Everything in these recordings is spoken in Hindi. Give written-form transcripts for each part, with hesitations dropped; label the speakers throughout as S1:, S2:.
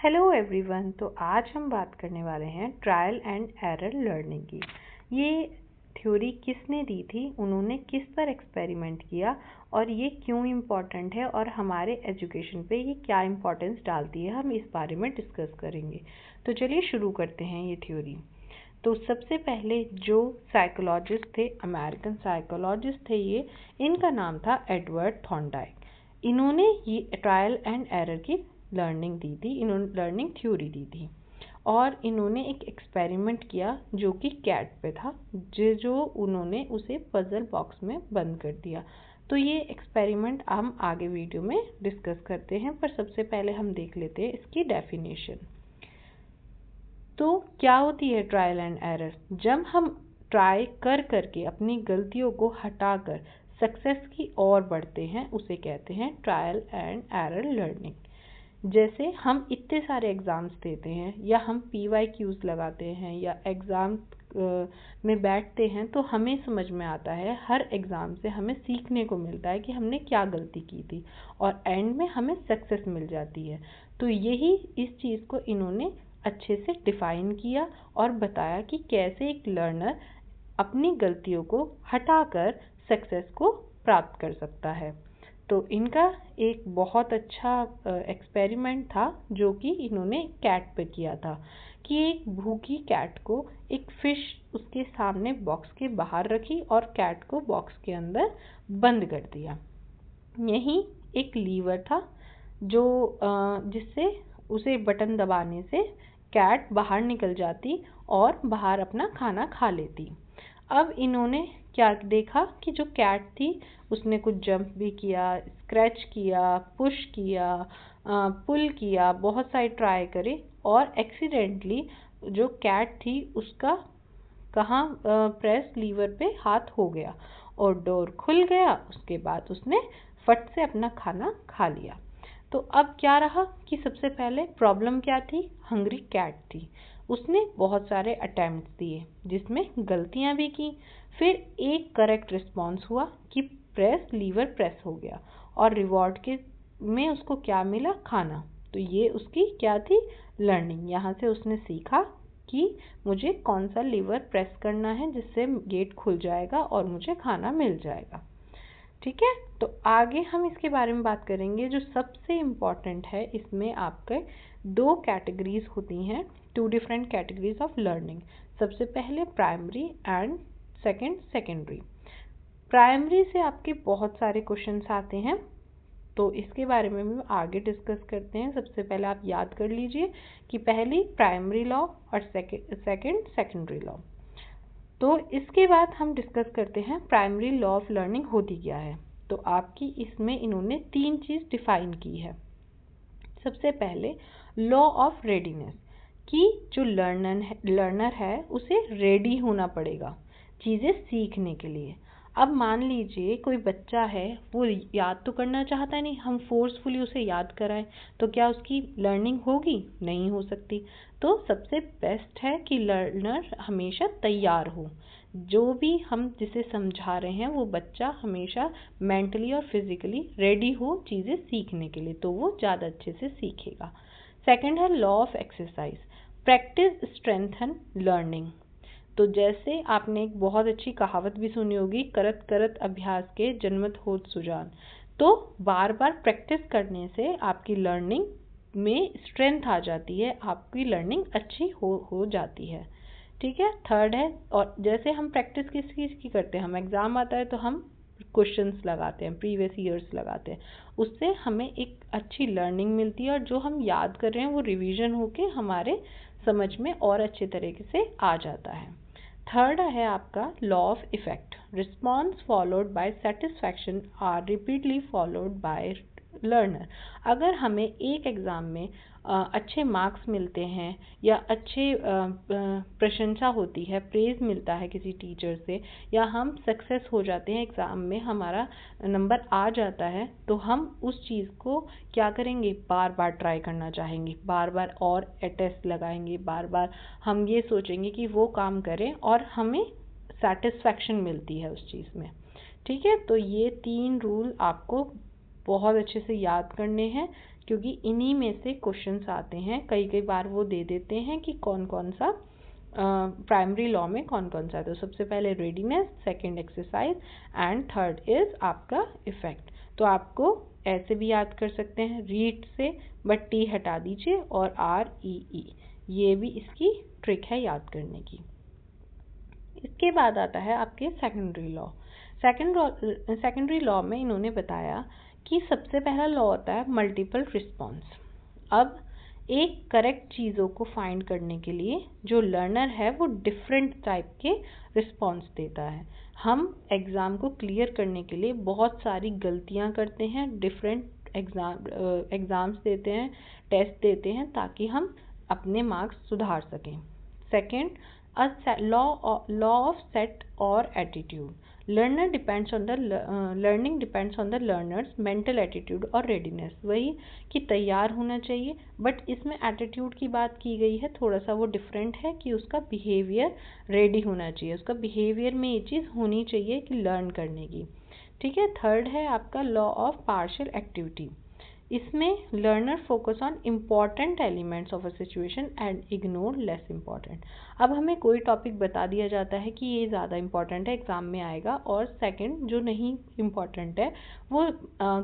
S1: Hello everyone. तो आज हम बात करने वाले हैं ट्रायल एंड एरर लर्निंग की। ये थ्योरी किसने दी थी, उन्होंने किस पर एक्सपेरिमेंट किया और ये क्यों इम्पॉर्टेंट है और हमारे एजुकेशन पे ये क्या इम्पोर्टेंस डालती है, हम इस बारे में डिस्कस करेंगे। तो चलिए शुरू करते हैं ये थ्योरी। तो सबसे पहले जो साइकोलॉजिस्ट थे, अमेरिकन साइकोलॉजिस्ट थे ये, इनका नाम था एडवर्ड थॉर्नडाइक। इन्होंने ये ट्रायल एंड एरर की लर्निंग दी थी, इन्होंने लर्निंग थ्योरी दी थी और इन्होंने एक एक्सपेरिमेंट किया जो कि कैट पे था, जो उन्होंने उसे पजल बॉक्स में बंद कर दिया। तो ये एक्सपेरिमेंट हम आगे वीडियो में डिस्कस करते हैं, पर सबसे पहले हम देख लेते हैं इसकी डेफिनेशन। तो क्या होती है ट्रायल एंड एरर? जब हम ट्राई कर करके अपनी गलतियों को हटाकर सक्सेस की ओर बढ़ते हैं, उसे कहते हैं ट्रायल एंड एरर लर्निंग। जैसे हम इतने सारे एग्ज़ाम्स देते हैं या हम PYQs लगाते हैं या एग्ज़ाम में बैठते हैं, तो हमें समझ में आता है, हर एग्ज़ाम से हमें सीखने को मिलता है कि हमने क्या गलती की थी और एंड में हमें सक्सेस मिल जाती है। तो यही इस चीज़ को इन्होंने अच्छे से डिफ़ाइन किया और बताया कि कैसे एक लर्नर अपनी गलतियों को हटाकर सक्सेस को प्राप्त कर सकता है। तो इनका एक बहुत अच्छा एक्सपेरिमेंट था जो कि इन्होंने कैट पे किया था कि एक भूखी कैट को एक फिश उसके सामने बॉक्स के बाहर रखी और कैट को बॉक्स के अंदर बंद कर दिया। यहीं एक लीवर था जो जिससे उसे बटन दबाने से कैट बाहर निकल जाती और बाहर अपना खाना खा लेती। अब इन्होंने क्या देखा कि जो कैट थी उसने कुछ जंप भी किया, स्क्रैच किया, पुश किया, पुल किया, बहुत सारे ट्राई करे और एक्सीडेंटली जो कैट थी उसका कहाँ प्रेस लीवर पे हाथ हो गया और डोर खुल गया। उसके बाद उसने फट से अपना खाना खा लिया। तो अब क्या रहा कि सबसे पहले प्रॉब्लम क्या थी? हंग्री कैट थी। उसने बहुत सारे अटेम्प्ट्स दिए जिसमें गलतियां भी की, फिर एक करेक्ट रिस्पॉन्स हुआ कि प्रेस लीवर प्रेस हो गया और रिवॉर्ड के में उसको क्या मिला? खाना। तो ये उसकी क्या थी? लर्निंग। यहाँ से उसने सीखा कि मुझे कौन सा लीवर प्रेस करना है जिससे गेट खुल जाएगा और मुझे खाना मिल जाएगा। ठीक है, तो आगे हम इसके बारे में बात करेंगे। जो सबसे इम्पॉर्टेंट है, इसमें आपके दो कैटेगरीज होती हैं, two different categories of learning. सबसे पहले प्राइमरी एंड सेकेंडरी। प्राइमरी से आपके बहुत सारे क्वेश्चंस आते हैं, तो इसके बारे में भी आगे डिस्कस करते हैं। सबसे पहले आप याद कर लीजिए कि पहली प्राइमरी लॉ और सेकेंड सेकेंडरी लॉ। तो इसके बाद हम डिस्कस करते हैं प्राइमरी लॉ ऑफ लर्निंग होती क्या है। तो आपकी इसमें इन्होंने तीन चीज़ डिफाइन की है। सबसे पहले लॉ ऑफ रेडीनेस, कि जो लर्नर है उसे रेडी होना पड़ेगा चीज़ें सीखने के लिए। अब मान लीजिए कोई बच्चा है, वो याद तो करना चाहता नहीं, हम फोर्सफुली उसे याद कराएं तो क्या उसकी लर्निंग होगी? नहीं हो सकती। तो सबसे बेस्ट है कि लर्नर हमेशा तैयार हो। जो भी हम जिसे समझा रहे हैं वो बच्चा हमेशा मेंटली और फिजिकली रेडी हो चीज़ें सीखने के लिए, तो वो ज़्यादा अच्छे से सीखेगा। सेकंड है law of exercise, practice strengthen learning. तो जैसे आपने एक बहुत अच्छी कहावत भी सुनी होगी, करत करत अभ्यास के जन्मत होत सुजान। तो बार बार प्रैक्टिस करने से आपकी लर्निंग में स्ट्रेंथ आ जाती है, आपकी लर्निंग अच्छी हो जाती है। ठीक है। थर्ड है, और जैसे हम प्रैक्टिस किस चीज़ की करते हैं, हम एग्ज़ाम आता है तो हम क्वेश्चंस लगाते हैं, प्रीवियस ईयर्स लगाते हैं, उससे हमें एक अच्छी लर्निंग मिलती है और जो हम याद कर रहे हैं वो रिवीजन होके हमारे समझ में और अच्छे तरीके से आ जाता है। थर्ड है आपका law of effect, response followed by satisfaction are repeatedly followed by learner. अगर हमें एक एग्ज़ाम में अच्छे मार्क्स मिलते हैं या अच्छे प्रशंसा होती है, प्रेज़ मिलता है किसी टीचर से, या हम सक्सेस हो जाते हैं एग्ज़ाम में, हमारा नंबर आ जाता है, तो हम उस चीज़ को क्या करेंगे? बार बार ट्राई करना चाहेंगे, बार बार और टेस्ट लगाएंगे, बार बार हम ये सोचेंगे कि वो काम करें और हमें सेटिस्फैक्शन मिलती है उस चीज़ में। ठीक है, तो ये तीन रूल आपको बहुत अच्छे से याद करने हैं क्योंकि इन्हीं में से क्वेश्चंस आते हैं। कई बार वो दे देते हैं कि कौन कौन सा प्राइमरी लॉ में कौन कौन सा है। तो सबसे पहले readiness, second exercise and third is आपका इफेक्ट। तो आपको ऐसे भी याद कर सकते हैं, रीड से बट टी हटा दीजिए और REE, ये भी इसकी ट्रिक है याद करने की। इसके बाद आता है आपके सेकेंडरी लॉ। सेकेंडरी लॉ में इन्होंने बताया कि सबसे पहला लॉ होता है मल्टीपल रिस्पॉन्स। अब एक करेक्ट चीज़ों को फाइंड करने के लिए जो लर्नर है वो डिफरेंट टाइप के रिस्पॉन्स देता है। हम एग्ज़ाम को क्लियर करने के लिए बहुत सारी गलतियां करते हैं, डिफरेंट एग्ज़ाम्स देते हैं, टेस्ट देते हैं, ताकि हम अपने मार्क्स सुधार सकें। सेकेंड, लॉ ऑफ सेट और attitude. Learning depends on the learners mental attitude और रेडीनेस। वही कि तैयार होना चाहिए, बट इसमें एटीट्यूड की बात की गई है, थोड़ा सा वो डिफरेंट है कि उसका बिहेवियर रेडी होना चाहिए, उसका बिहेवियर में ये चीज़ होनी चाहिए कि लर्न करने की। ठीक है। थर्ड है आपका लॉ ऑफ पार्शियल एक्टिविटी। इसमें learner focus on important elements of a situation and ignore less important. अब हमें कोई टॉपिक बता दिया जाता है कि ये ज़्यादा इम्पॉर्टेंट है, एग्ज़ाम में आएगा, और सेकंड जो नहीं इम्पॉर्टेंट है वो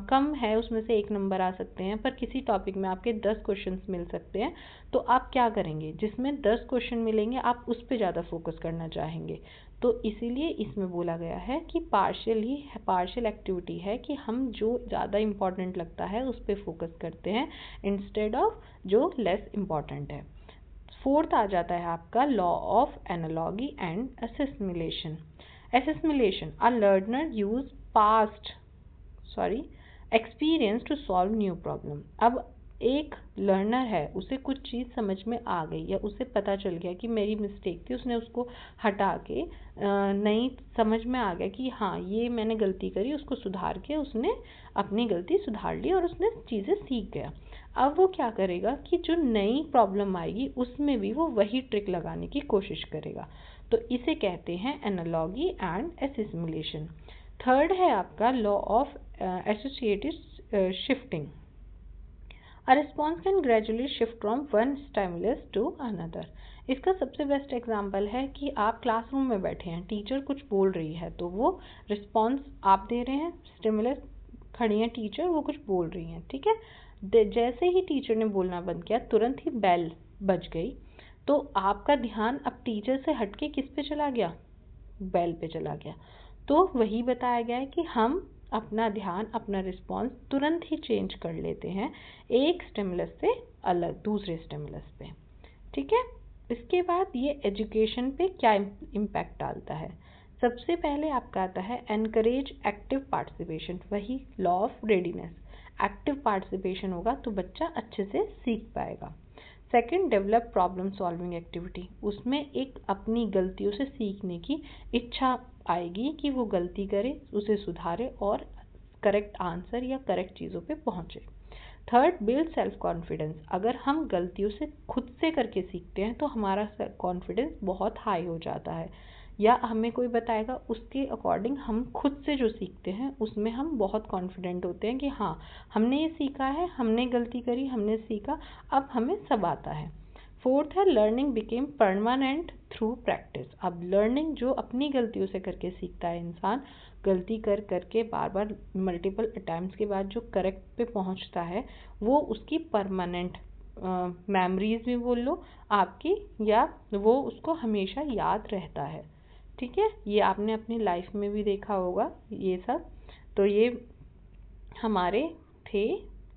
S1: कम है, उसमें से 1 नंबर आ सकते हैं, पर किसी टॉपिक में आपके 10 क्वेश्चन मिल सकते हैं। तो आप क्या करेंगे, जिसमें 10 क्वेश्चन मिलेंगे आप उस पर ज़्यादा फोकस करना चाहेंगे। तो इसीलिए इसमें बोला गया है कि पार्शियल एक्टिविटी है कि हम जो ज़्यादा इम्पॉर्टेंट लगता है उस पर फोकस करते हैं इंस्टेड ऑफ जो लेस इम्पॉर्टेंट है। फोर्थ आ जाता है आपका law of analogy and assimilation. A learner use experience to solve new problem. अब एक लर्नर है, उसे कुछ चीज़ समझ में आ गई या उसे पता चल गया कि मेरी मिस्टेक थी, उसने उसको हटा के नई समझ में आ गया कि हाँ ये मैंने गलती करी, उसको सुधार के उसने अपनी गलती सुधार ली और उसने चीज़ें सीख गया। अब वो क्या करेगा कि जो नई प्रॉब्लम आएगी उसमें भी वो वही ट्रिक लगाने की कोशिश करेगा। तो इसे कहते हैं एनालॉजी एंड असिमिलेशन। थर्ड है आपका law of associated shifting. A response can gradually shift from one stimulus to another. इसका सबसे बेस्ट एग्जाम्पल है कि आप क्लासरूम में बैठे हैं, टीचर कुछ बोल रही है, तो वो रिस्पॉन्स आप दे रहे हैं, स्टिमुलस खड़ी हैं टीचर, वो कुछ बोल रही हैं, ठीक है। जैसे ही टीचर ने बोलना बंद किया तुरंत ही बेल बज गई, तो आपका ध्यान अब टीचर से हटके किस पे चला गया, बेल पे चला गया। तो वही बताया गया है कि हम अपना ध्यान, अपना रिस्पॉन्स तुरंत ही चेंज कर लेते हैं एक स्टिमुलस से अलग दूसरे स्टिमुलस पे, ठीक है। इसके बाद ये एजुकेशन पे क्या इम्पैक्ट डालता है। सबसे पहले आपका आता है एनकरेज एक्टिव पार्टिसिपेशन, वही law of readiness. Active participation होगा तो बच्चा अच्छे से सीख पाएगा। Second, develop problem solving activity. उसमें एक अपनी गलतियों से सीखने की इच्छा आएगी कि वो गलती करे, उसे सुधारे और करेक्ट आंसर या करेक्ट चीज़ों पे पहुँचे। Third, build self confidence. अगर हम गलतियों से खुद से करके सीखते हैं तो हमारा कॉन्फिडेंस बहुत हाई हो जाता है, या हमें कोई बताएगा उसके अकॉर्डिंग हम खुद से जो सीखते हैं उसमें हम बहुत कॉन्फिडेंट होते हैं कि हाँ हमने ये सीखा है, हमने गलती करी, हमने सीखा, अब हमें सब आता है। फोर्थ है learning became permanent through practice. अब लर्निंग जो अपनी गलतियों से करके सीखता है इंसान, गलती कर करके बार बार मल्टीपल अटैम्प्ट्स के बाद जो करेक्ट पे पहुंचता है वो उसकी परमानेंट मेमोरीज भी बोल लो आपकी, या वो उसको हमेशा याद रहता है, ठीक है। ये आपने अपनी लाइफ में भी देखा होगा ये सब। तो ये हमारे थे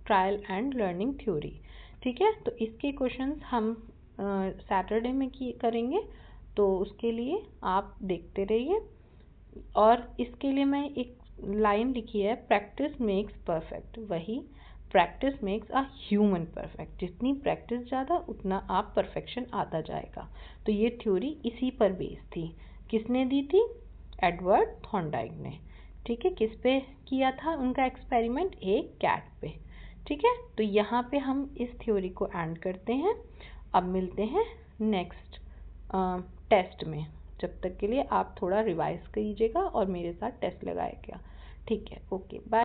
S1: ट्रायल एंड लर्निंग थ्योरी, ठीक है। तो इसके क्वेश्चंस हम सैटरडे में करेंगे, तो उसके लिए आप देखते रहिए। और इसके लिए मैं एक लाइन लिखी है, प्रैक्टिस मेक्स परफेक्ट। वही practice makes a human perfect. जितनी प्रैक्टिस ज़्यादा उतना आप परफेक्शन आता जाएगा। तो ये थ्योरी इसी पर बेस्ड थी। किसने दी थी, एडवर्ड थॉर्नडाइक ने, ठीक है। किस पे किया था उनका एक्सपेरिमेंट, एक कैट पे, ठीक है। तो यहाँ पे हम इस थ्योरी को एंड करते हैं। अब मिलते हैं नेक्स्ट टेस्ट में। जब तक के लिए आप थोड़ा रिवाइज कीजिएगा और मेरे साथ टेस्ट लगाइएगा, ठीक है। Okay bye.